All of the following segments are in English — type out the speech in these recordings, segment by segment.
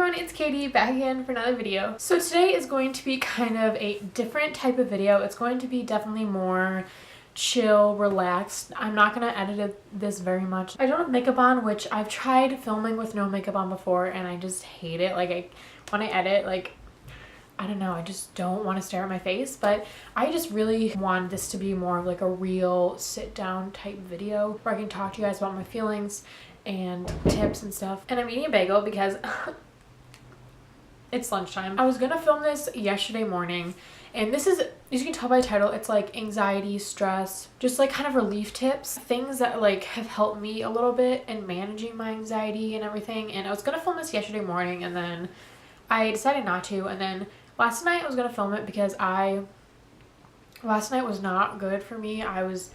everyone, it's Katie back again for another video. So today is going to be kind of a different type of video. It's going to be definitely more chill, relaxed. I'm not going to edit this very much. I don't have makeup on, which I've tried filming with no makeup on before and I just hate it. Like when I edit, like I don't know, I just don't want to stare at my face, but I just really want this to be more of like a real sit down type video where I can talk to you guys about my feelings and tips and stuff. And I'm eating a bagel because it's lunchtime. I was gonna film this yesterday morning, and this is, as you can tell by the title, it's like anxiety, stress, just like kind of relief tips, things that like have helped me a little bit in managing my anxiety and everything. And I was gonna film this yesterday morning and then I decided not to, and then last night I was gonna film it because last night was not good for me. I was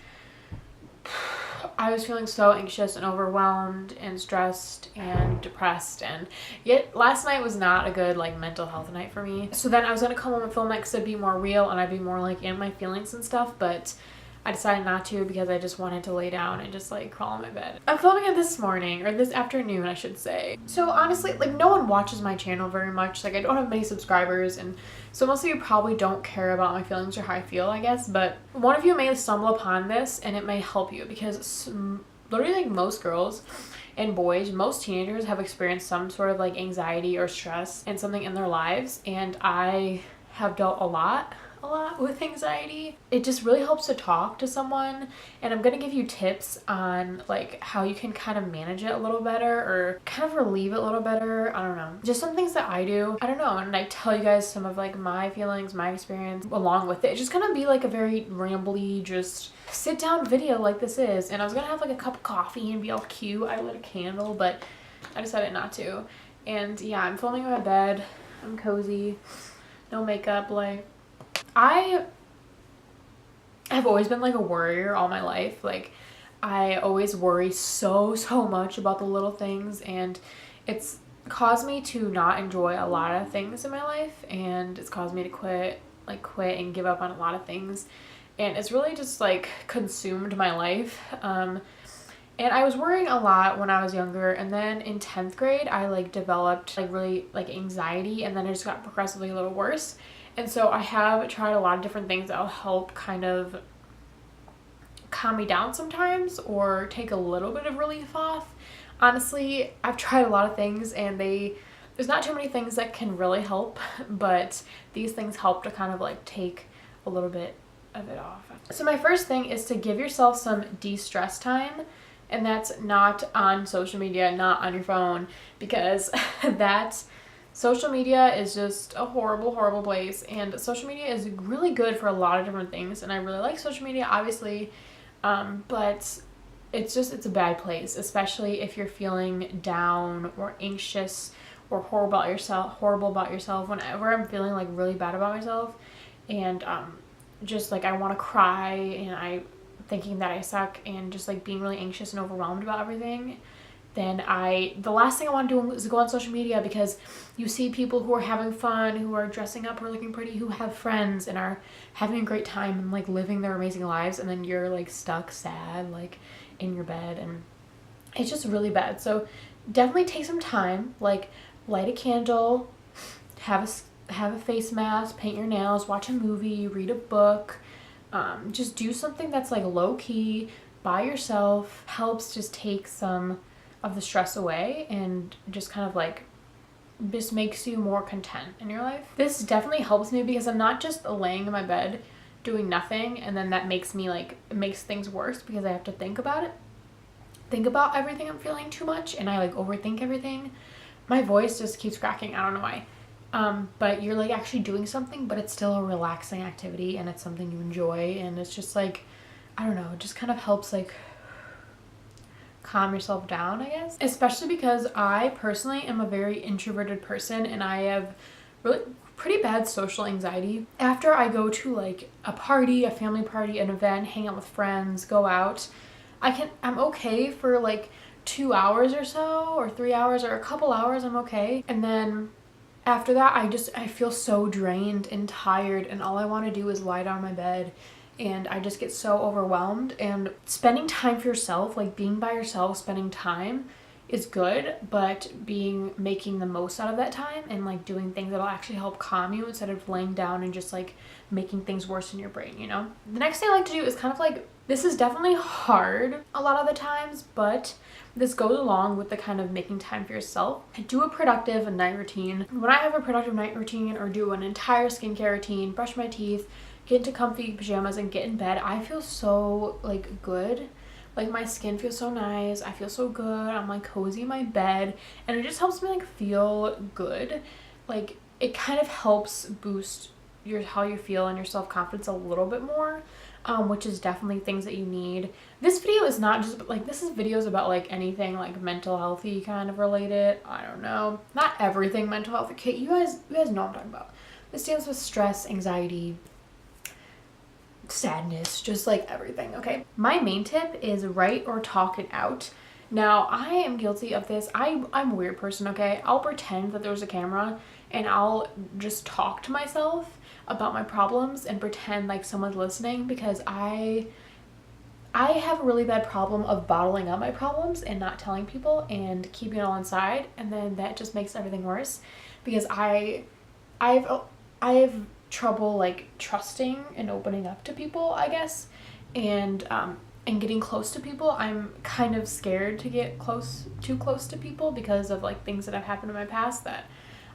feeling so anxious and overwhelmed and stressed and depressed, and yet last night was not a good like mental health night for me. So then I was gonna come home and film it because it'd be more real and I'd be more like in my feelings and stuff, but I decided not to because I just wanted to lay down and just like crawl in my bed. I'm filming it this morning, or this afternoon I should say. So honestly, like no one watches my channel very much. Like I don't have many subscribers, and so most of you probably don't care about my feelings or how I feel, I guess. But one of you may stumble upon this and it may help you, because literally like most girls and boys, most teenagers have experienced some sort of like anxiety or stress and something in their lives, and I have dealt a lot with anxiety. It just really helps to talk to someone, and I'm gonna give you tips on like how you can kind of manage it a little better or kind of relieve it a little better. I don't know, just some things that I do. I don't know, and I tell you guys some of like my feelings, my experience along with it. It's just gonna be like a very rambly, just sit down video like this is. And I was gonna have like a cup of coffee and be all cute. I lit a candle, but I decided not to. And yeah, I'm filming in my bed. I'm cozy, no makeup. Like I have always been like a worrier all my life. Like I always worry so much about the little things, and it's caused me to not enjoy a lot of things in my life, and it's caused me to quit and give up on a lot of things, and it's really just like consumed my life. And I was worrying a lot when I was younger, and then in 10th grade I like developed like really like anxiety, and then it just got progressively a little worse. And so I have tried a lot of different things that will help kind of calm me down sometimes or take a little bit of relief off. Honestly, I've tried a lot of things, and there's not too many things that can really help, but these things help to kind of like take a little bit of it off. So my first thing is to give yourself some de-stress time, and that's not on social media, not on your phone, because social media is just a horrible place, and social media is really good for a lot of different things, and I really like social media, obviously, but it's a bad place, especially if you're feeling down or anxious or horrible about yourself. Whenever I'm feeling like really bad about myself, and just like I want to cry, and I thinking that I suck, and just like being really anxious and overwhelmed about everything, then the last thing I want to do is go on social media, because you see people who are having fun, who are dressing up or looking pretty, who have friends and are having a great time and like living their amazing lives, and then you're like stuck sad like in your bed, and it's just really bad. So definitely take some time, like light a candle, have a face mask, paint your nails, watch a movie, read a book, just do something that's like low-key by yourself. Helps just take some of the stress away, and just kind of like just makes you more content in your life. This definitely helps me because I'm not just laying in my bed doing nothing, and then that makes things worse because I have to think about everything I'm feeling too much, and I like overthink everything. My voice just keeps cracking, I don't know why. But you're like actually doing something, but it's still a relaxing activity, and it's something you enjoy, and it's just like, I don't know, it just kind of helps like calm yourself down, I guess. Especially because I personally am a very introverted person, and I have really pretty bad social anxiety. After I go to like a party, a family party, an event, hang out with friends, go out, I'm okay for like 2 hours or so, or 3 hours, or a couple hours, I'm okay. And then after that I feel so drained and tired, and all I want to do is lie down in my bed and I just get so overwhelmed. And spending time for yourself, like being by yourself, spending time is good, but making the most out of that time and like doing things that'll actually help calm you instead of laying down and just like making things worse in your brain, you know? The next thing I like to do is kind of like, this is definitely hard a lot of the times, but this goes along with the kind of making time for yourself. Do a productive night routine. When I have a productive night routine or do an entire skincare routine, brush my teeth, get into comfy pajamas and get in bed, I feel so like good. Like my skin feels so nice, I feel so good, I'm like cozy in my bed, and it just helps me like feel good. Like it kind of helps boost how you feel and your self-confidence a little bit more, which is definitely things that you need. This video is not just like, this is videos about like anything like mental healthy kind of related. I don't know, not everything mental health. Okay, you guys know what I'm talking about. This deals with stress, anxiety, sadness, just like everything. Okay, my main tip is write or talk it out. Now I am guilty of this. I'm a weird person. Okay, I'll pretend that there's a camera and I'll just talk to myself about my problems and pretend like someone's listening, because I have a really bad problem of bottling up my problems and not telling people and keeping it all inside, and then that just makes everything worse, because I've trouble like trusting and opening up to people, I guess, and getting close to people. I'm kind of scared to get too close to people because of like things that have happened in my past that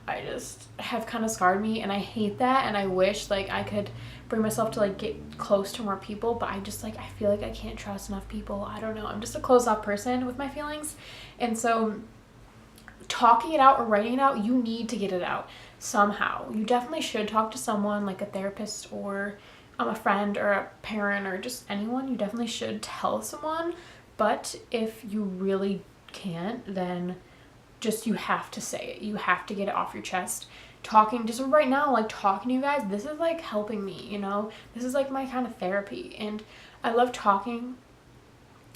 I just have kind of scarred me, and I hate that, and I wish like I could bring myself to like get close to more people, but I just like, I feel like I can't trust enough people. I don't know, I'm just a closed off person with my feelings, and so talking it out or writing it out, you need to get it out somehow. You definitely should talk to someone like a therapist or a friend or a parent or just anyone. You definitely should tell someone, but if you really can't, then just, you have to say it. You have to get it off your chest. Talking, just right now, like talking to you guys, this is like helping me, you know? This is like my kind of therapy, and I love talking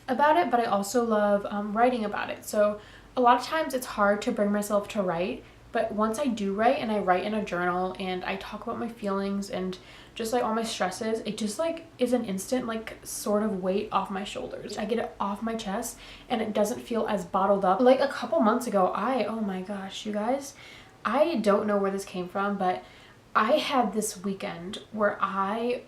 about it, but I also love writing about it. So a lot of times it's hard to bring myself to write, but once I do write, and I write in a journal and I talk about my feelings and just like all my stresses, it just like is an instant like sort of weight off my shoulders. I get it off my chest and it doesn't feel as bottled up. Like a couple months ago, oh my gosh, you guys, I don't know where this came from, but I had this weekend where I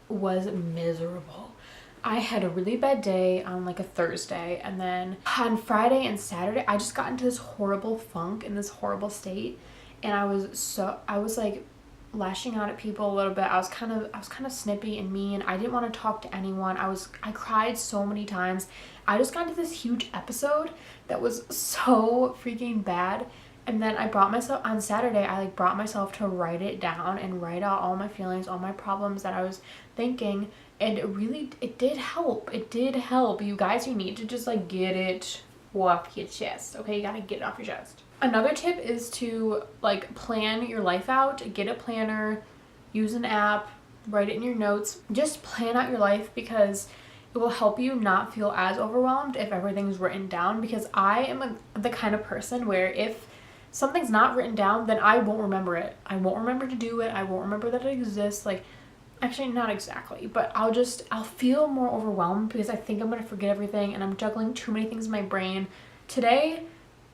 was miserable. I had a really bad day on like a Thursday, and then on Friday and Saturday I just got into this horrible funk and this horrible state, and I was like lashing out at people a little bit. I was kind of snippy and mean. I didn't want to talk to anyone. I cried so many times. I just got into this huge episode that was so freaking bad. And then on Saturday, I like brought myself to write it down and write out all my feelings, all my problems that I was thinking. And it did help. It did help. You guys, you need to just like get it off your chest. Okay, you gotta get it off your chest. Another tip is to like plan your life out. Get a planner, use an app, write it in your notes. Just plan out your life, because it will help you not feel as overwhelmed if everything's written down. Because I am the kind of person where if something's not written down, then I won't remember it. I won't remember to do it. I won't remember that it exists. Like, actually not exactly, but I'll feel more overwhelmed because I think I'm gonna forget everything, and I'm juggling too many things in my brain.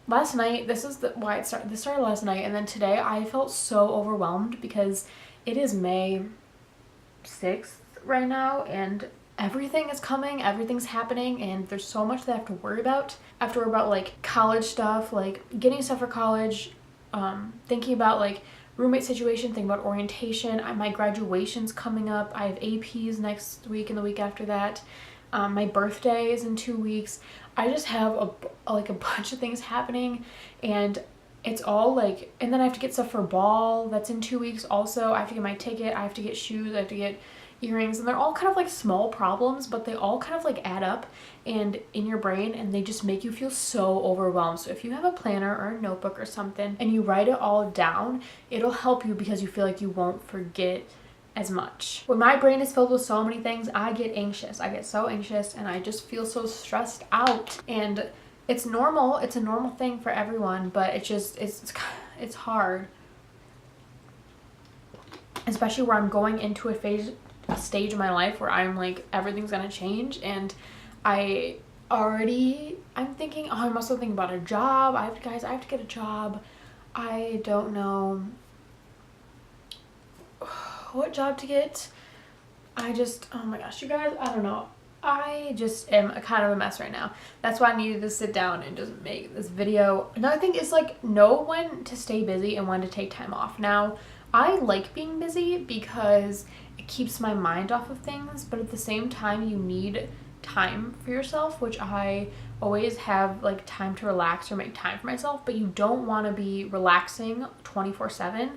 Last night, this started last night, and then today I felt so overwhelmed because it is May 6th right now, and everything is coming, everything's happening, and there's so much that I have to worry about. I have to worry about like college stuff, like getting stuff for college, thinking about like roommate situation, thinking about orientation. My graduation's coming up. I have APs next week and the week after that. My birthday is in 2 weeks. I just have a bunch of things happening, and it's all like, and then I have to get stuff for ball that's in 2 weeks also. I have to get my ticket, I have to get shoes, I have to get earrings, and they're all kind of like small problems, but they all kind of like add up and in your brain, and they just make you feel so overwhelmed. So if you have a planner or a notebook or something and you write it all down, it'll help you because you feel like you won't forget as much. When my brain is filled with so many things, I get anxious. I get so anxious and I just feel so stressed out, and it's normal. It's a normal thing for everyone, but it's hard, especially where I'm going into a stage of my life where I'm like, everything's gonna change, and I already, I'm thinking, oh, I'm also thinking about a job. I have to get a job. I don't know what job to get. Oh my gosh, you guys, I don't know. I just am kind of a mess right now. That's why I needed to sit down and just make this video. Another thing is like, know when to stay busy and when to take time off. Now, I like being busy because it keeps my mind off of things, but at the same time, you need time for yourself, which I always have like time to relax or make time for myself, but you don't want to be relaxing 24/7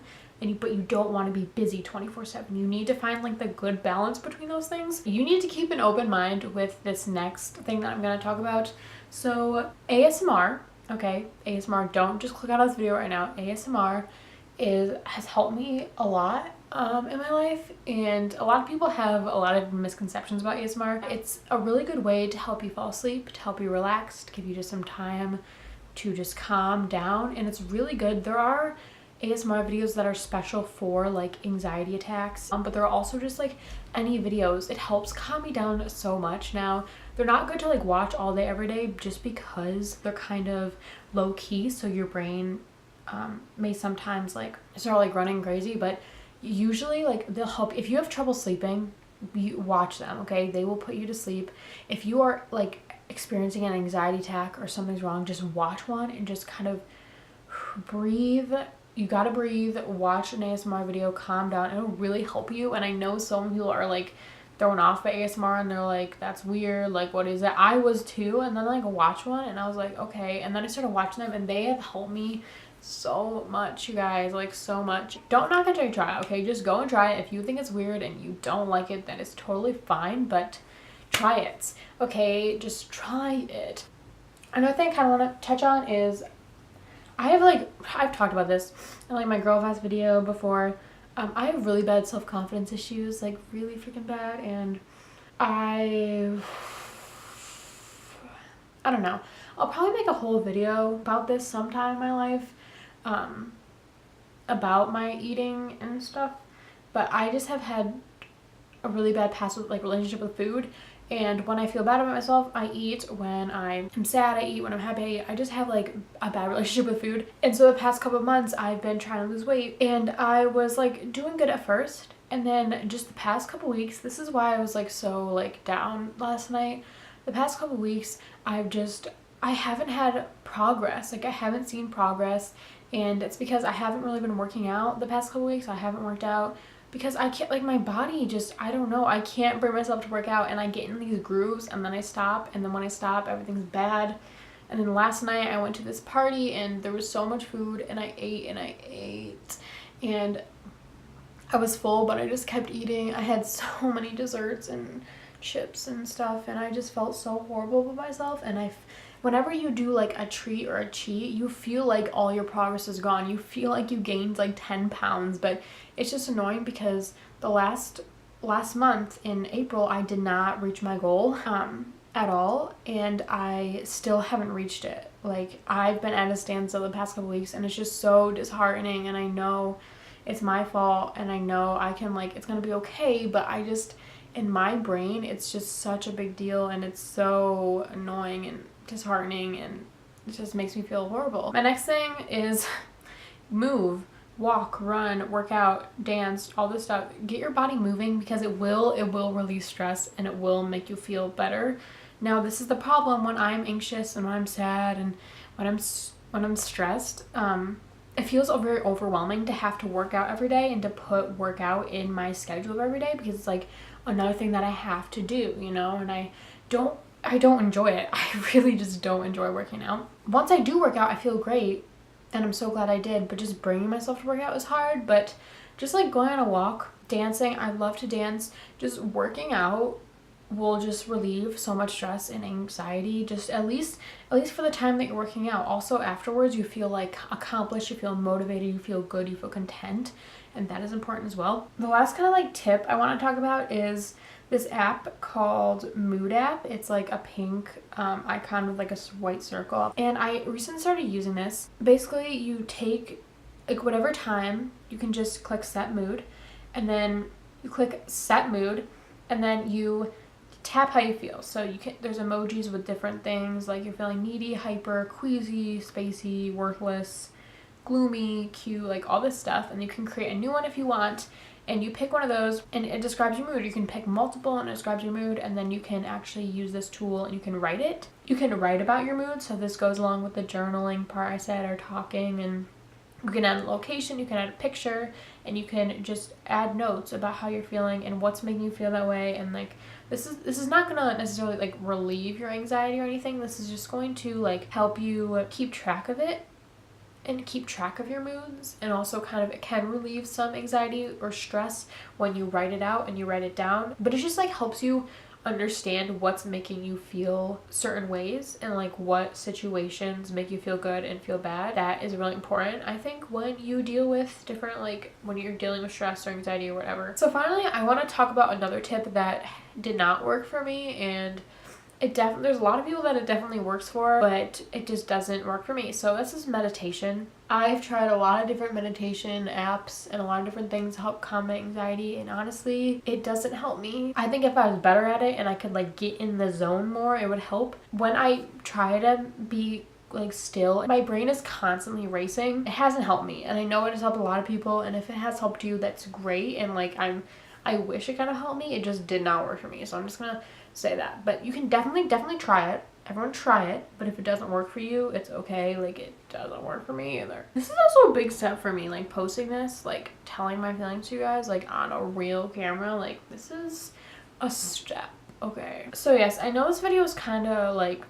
but you don't want to be busy 24/7. You need to find like the good balance between those things. You need to keep an open mind with this next thing that I'm going to talk about. So ASMR, okay, ASMR, don't just click out of this video right now. ASMR has helped me a lot in my life, and a lot of people have a lot of misconceptions about ASMR. It's a really good way to help you fall asleep, to help you relax, to give you just some time to just calm down, and it's really good. There are ASMR videos that are special for like anxiety attacks, but there are also just like any videos. It helps calm me down so much. Now, they're not good to like watch all day every day just because they're kind of low key, so your brain may sometimes like start like running crazy, but usually like they'll help. If you have trouble sleeping, you watch them, okay? They will put you to sleep. If you are like experiencing an anxiety attack or something's wrong, just watch one and just kind of breathe. You gotta breathe, watch an ASMR video, calm down. It'll really help you. And I know some people are like thrown off by ASMR and they're like, that's weird, like what is that? I was too, and then like watch one and I was like, okay. And then I started watching them and they have helped me so much, you guys, like so much. Don't knock until you try it, okay? Just go and try it. If you think it's weird and you don't like it, then it's totally fine, but try it, okay? Just try it. Another thing I kind of want to touch on is I've talked about this in like my girl fast video before. I have really bad self-confidence issues, like really freaking bad, and I don't know. I'll probably make a whole video about this sometime in my life, about my eating and stuff, but I just have had a really bad past with like relationship with food. And when I feel bad about myself, I eat. When I am sad, I eat. When I'm happy, I eat. I just have like a bad relationship with food. And so the past couple of months, I've been trying to lose weight, and I was like doing good at first. And then just the past couple weeks, this is why I was like so like down last night. The past couple weeks, I haven't had progress. Like I haven't seen progress, and it's because I haven't really been working out the past couple weeks. I haven't worked out because I can't, like my body just, I don't know, I can't bring myself to work out, and I get in these grooves and then I stop, and then when I stop, everything's bad. And then last night I went to this party and there was so much food, and I ate and I ate, and I was full, but I just kept eating. I had so many desserts and chips and stuff, and I just felt so horrible with myself. And whenever you do like a treat or a cheat, you feel like all your progress is gone. You feel like you gained like 10 pounds, but it's just annoying because the last month in April, I did not reach my goal at all, and I still haven't reached it. Like I've been at a standstill the past couple weeks, and it's just so disheartening, and I know it's my fault, and I know I can like, it's gonna be okay, but I just, in my brain, it's just such a big deal, and it's so annoying and disheartening, and it just makes me feel horrible. My next thing is move, walk, run, work out, dance, all this stuff. Get your body moving because it will release stress and it will make you feel better. Now, this is the problem when I'm anxious and when I'm sad and when I'm stressed. It feels very overwhelming to have to work out every day and to put workout in my schedule every day, because it's like another thing that I have to do, you know, and I don't enjoy it. I really just don't enjoy working out. Once I do work out, I feel great, and I'm so glad I did, but just bringing myself to work out is hard. But just like going on a walk, dancing, I love to dance, just working out will just relieve so much stress and anxiety, just at least for the time that you're working out. Also afterwards, you feel like accomplished, you feel motivated, you feel good, you feel content, and that is important as well. The last kind of like tip I want to talk about is this app called Mood App. It's like a pink icon with like a white circle, and I recently started using this. Basically, you take like whatever time, you can just click set mood, and then you click set mood, and then you tap how you feel. So you can, there's emojis with different things, like you're feeling needy, hyper, queasy, spacey, worthless, gloomy, cute, like all this stuff. And you can create a new one if you want, and you pick one of those and it describes your mood. You can pick multiple and it describes your mood, and then you can actually use this tool and you can write it. You can write about your mood. So this goes along with the journaling part I said, or talking, and you can add a location, you can add a picture, and you can just add notes about how you're feeling and what's making you feel that way. And like this is not gonna necessarily like relieve your anxiety or anything. This is just going to like help you keep track of it and keep track of your moods, and also kind of, it can relieve some anxiety or stress when you write it out and you write it down. But it just like helps you understand what's making you feel certain ways, and like what situations make you feel good and feel bad. That is really important, I think, when you deal with different, like when you're dealing with stress or anxiety or whatever. So finally, I want to talk about another tip that did not work for me, and there's a lot of people that it definitely works for, but it just doesn't work for me. So this is meditation. I've tried a lot of different meditation apps and a lot of different things to help calm my anxiety, and honestly, it doesn't help me. I think if I was better at it and I could like get in the zone more, it would help. When I try to be like still, my brain is constantly racing. It hasn't helped me, and I know it has helped a lot of people, and if it has helped you, that's great. And like I wish it kind of helped me. It just did not work for me, so I'm just gonna say that. But you can definitely try it. Everyone try it, but if it doesn't work for you, it's okay. Like, it doesn't work for me either. This is also a big step for me, like posting this, like telling my feelings to you guys, like on a real camera. Like, this is a step, okay? So yes, I know this video is kind of like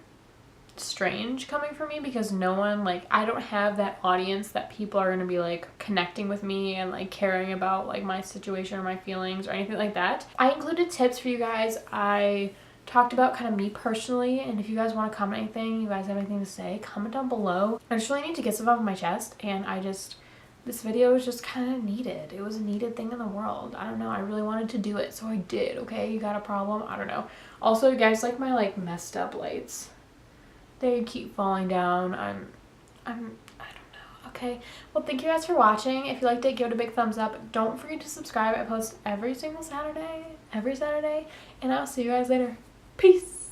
strange coming from me, because no one, like, I don't have that audience that people are going to be like connecting with me and like caring about like my situation or my feelings or anything like that. I included tips for you guys. I talked about kind of me personally, and if you guys want to comment anything, you guys have anything to say, comment down below. I just really need to get stuff off my chest, and this video was just kind of needed. It was a needed thing in the world. I don't know, I really wanted to do it, so I did. Okay, you got a problem? I don't know. Also, you guys, like my like messed up lights, they keep falling down. I don't know. Okay, well, thank you guys for watching. If you liked it, give it a big thumbs up. Don't forget to subscribe. I post every single Saturday, and I'll see you guys later. Peace.